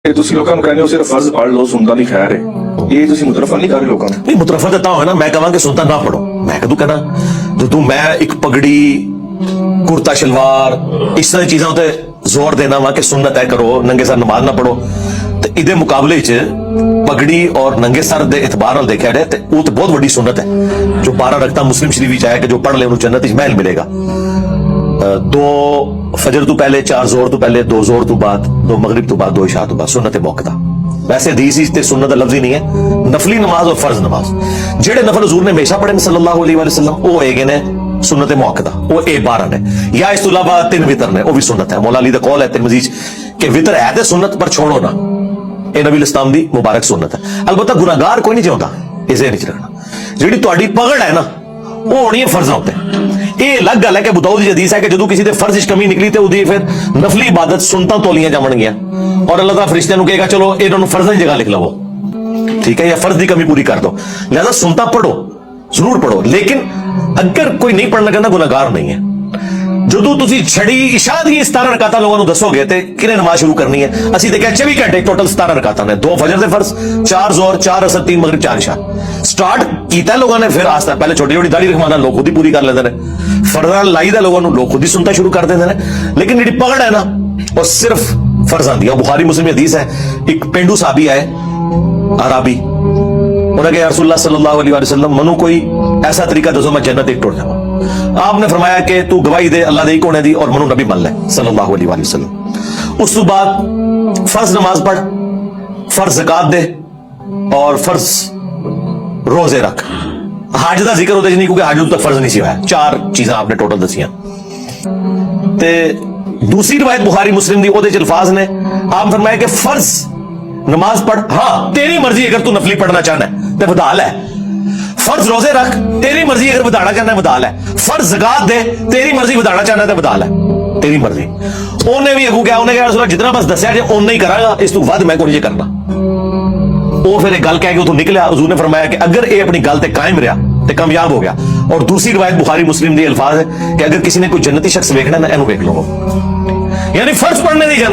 ਤੁਸੀਂ ਲੋਕਾਂ ਨੂੰ ਕਹਿੰਦੇ ਹੋ ਸਿਰਫ ਫਰਜ਼ ਪੜ੍ਹ ਲਓ, ਸੁਣਦਾ ਨਹੀਂ ਖੈਰ ਹੈ। ਇਹ ਤੁਸੀਂ ਮੁਤਰਫਾ ਨਹੀਂ ਕਰ ਰਹੇ ਲੋਕਾਂ ਨੂੰ। ਨਹੀਂ ਮੁਤਰਫਾ ਤਾਂ ਹੋਇਆ ਨਾ, ਮੈਂ ਕਹਾਂਗੇ ਸੁਣਤਾ ਨਾ ਪੜੋ। ਮੈਂ ਕਦੋਂ ਕਹਿਣਾ ਜਦੋਂ ਮੈਂ ਇੱਕ ਪਗੜੀ ਕੁਰਤਾ ਸ਼ਲਵਾਰ ਇਸ ਤਰ੍ਹਾਂ ਚੀਜ਼ਾਂ ਉਤੇ ਜ਼ੋਰ ਦੇਣਾ ਵਾ ਕਿ ਸੁन्नत है करो, नंगे सर नमाज ना पढ़ो, ਤੇ ਇਹਦੇ ਮੁਕਾਬਲੇ 'ਚ ਪਗੜੀ ਔਰ ਨੰਗੇ ਸਰ ਦੇ ਇਤਬਾਰ ਨਾਲ ਦੇਖਿਆ ਜਾਏ ਤੇ ਉਹ ਤਾਂ ਬਹੁਤ ਵੱਡੀ ਸੁन्नत ਹੈ ਜੋ 12 ਰਕਤਾ ਮੁਸਲਿਮ ਸ਼ਰੀਫ ਵਿੱਚ ਆਇਆ ਕਿ ਜੋ ਪੜ੍ਹ ਲੇ ਉਹਨੂੰ ਜੰਨਤ ਵਿੱਚ ਮਹਿਲ ਮਿਲੇਗਾ। 2 फजर तो पहले, 4 जोर तो पहले, 2 जोर तो बाद, 2 मगरिब तो बाद, 2 इशा तो बाद, सुन्नत मौक़दा। वैसे हदीस ते सुन्नत दा लफ्ज़ ही नहीं है। नफली नमाज और फर्ज नमाज जेड़े नफल हुजूर ने हमेशा पढ़े सल्लल्लाहु अलैहि वसल्लम वो हैगे ने सुन्नत मौक़दा, वो ए 12 ने, या इस तो इलावा 3 वितर ने, वो भी सुन्नत है। मौला अली दा कौल है तिरमिज़ी कि वितर है ते सुन्नत पर छोड़ो ना, ये नबी इस्लाम दी मुबारक सुन्नत है। अलबत्ता गुनाहगार कोई नहीं चाहता, इसे नहीं रखना। जेड़ी तुहाडी पगड़ है ना वो होनी है फर्जां उत्ते। ਇਹ ਅਲੱਗ ਗੱਲ ਹੈ ਕਿ ਅਬੂ ਦਾਊਦ ਦੀ ਹਦੀਸ ਹੈ ਕਿ ਜਦੋਂ ਕਿਸੇ ਦੇ ਫਰਜ਼ ਵਿੱਚ ਕਮੀ ਨਿਕਲੀ ਤੇ ਉਹਦੀ ਫਿਰ ਨਫਲੀ ਇਬਾਦਤ ਸੁਨਤਾਂ ਤੋਲੀਆਂ ਜਾਵਣਗੀਆਂ ਔਰ ਅੱਲਾਹ ਤਾਲਾ ਫਰਿਸ਼ਤਿਆਂ ਨੂੰ ਕਹੇਗਾ ਚਲੋ ਇਹਨਾਂ ਨੂੰ ਫਰਜ਼ਾਂ ਦੀ ਜਗ੍ਹਾ ਲਿਖ ਲਵੋ, ਠੀਕ ਹੈ, ਜਾਂ ਫਰਜ਼ ਦੀ ਕਮੀ ਪੂਰੀ ਕਰ ਦੋ। ਲਿਹਾਜ਼ਾ ਸੁਨਤਾਂ ਪੜੋ, ਜ਼ਰੂਰ ਪੜੋ, ਲੇਕਿਨ ਅਗਰ ਕੋਈ ਨਹੀਂ ਪੜਨ ਲੱਗਾ ਗੁਨਾਹਗਾਰ ਨਹੀਂ ਹੈ। ਜਦੋਂ ਤੁਸੀਂ ਛੜੀ ਇਸ਼ਾ ਦੀ 17 ਰਕਾਤਾਂ ਲੋਕਾਂ ਨੂੰ ਦੱਸੋਗੇ ਤੇ ਕਿਹਨੇ ਨਮਾਜ਼ ਸ਼ੁਰੂ ਕਰਨੀ ਹੈ? ਅਸੀਂ ਦੇਖਿਆ 24 ਘੰਟੇ ਟੋਟਲ 17 ਰਕਾਤਾਂ ਨੇ, 2 ਫਜਰ ਦੇ ਫਰਜ਼, 4 ਜ਼ੋਰ, 4 ਅਸਰ, 3 ਮਗਰਿਬ, 4 ਇਸ਼ਾ। ਸਟਾਰਟ ਕੀਤਾ ਲੋਕਾਂ ਨੇ, ਫਿਰ ਆਸਤਾ ਪਹਿਲੇ ਛੋਟੀ ਛੋਟੀ ਦਾੜੀ ਰਖਵਾਉਣਾ ਲੋਕ ਖੁਦ ਹੀ ਪੂਰੀ ਕਰ ਲੈਂਦੇ ਨੇ, ਫਰਜ਼ਾਂ ਲਾਈਦਾ ਲੋਕਾਂ ਨੂੰ ਲੋਕ ਖੁਦ ਹੀ ਸੁਣਤਾ ਸ਼ੁਰੂ ਕਰ ਦਿੰਦੇ ਨੇ। ਲੇਕਿਨ ਜਿਹੜੀ ਪਕੜ ਹੈ ਨਾ ਉਹ ਸਿਰਫ ਫਰਜ਼ਾਂ ਦੀ। ਬੁਖਾਰੀ ਮੁਸਲਿਮ ਹਦੀਸ ਹੈ, ਇੱਕ ਪਿੰਡੂ ਸਾਹਬੀ ਆਏ ਅਰਾਬੀ, उन्होंने कहा रसूलुल्लाह सल्लल्लाहु अलैहि वसल्लम मनु कोई ऐसा तरीका दसो मैं जन्नत एक टुर जाऊं। आपने फरमाया कि तू गवाही दे अल्लाह दे कोने दी और मनु नबी मान ले सल्लल्लाहु अलैहि वसल्लम। उस तो बाद फर्ज नमाज पढ़, फर्ज ज़कात दे और फर्ज रोजे रख। हज का जिक्र होता नहीं क्योंकि हज तक फर्ज नहीं सी होया। 4 चीज़ां आपने टोटल दसियां। ते दूसरी रिवायत बुखारी मुस्लिम दी ओदे च अल्फाज ने आप फरमाया कि फर्ज नमाज पढ़, हाँ तेरी मर्जी अगर तू नफली पढ़ना चाहना है तो बधा ले। फर्ज रोजे रख, तेरी मर्जी अगर बढ़ाना चाहना है बधा ले। फर्ज ज़कात दे, तेरी मर्जी बढ़ाना चाहना है तो बधा ले, तेरी मर्जी। उन्हें भी अगू क्या, उन्हें कहा रसूल जितना बस दसिया जे उन्ना ही करांगा, इस तो वध मैं कोई नहीं करना। वो फिर एक गल कह के उथों निकलिया। हुजूर ने फरमाया कि अगर ये अपनी गल ते कायम रहा तो कामयाब हो गया। और दूसरी रिवायत बुखारी मुस्लिम दी अल्फाज है कि अगर किसी ने कोई जन्नती शख्स वेखना ना इन्हू वेख लो, यानी फर्ज पढ़ने दी जन्नत।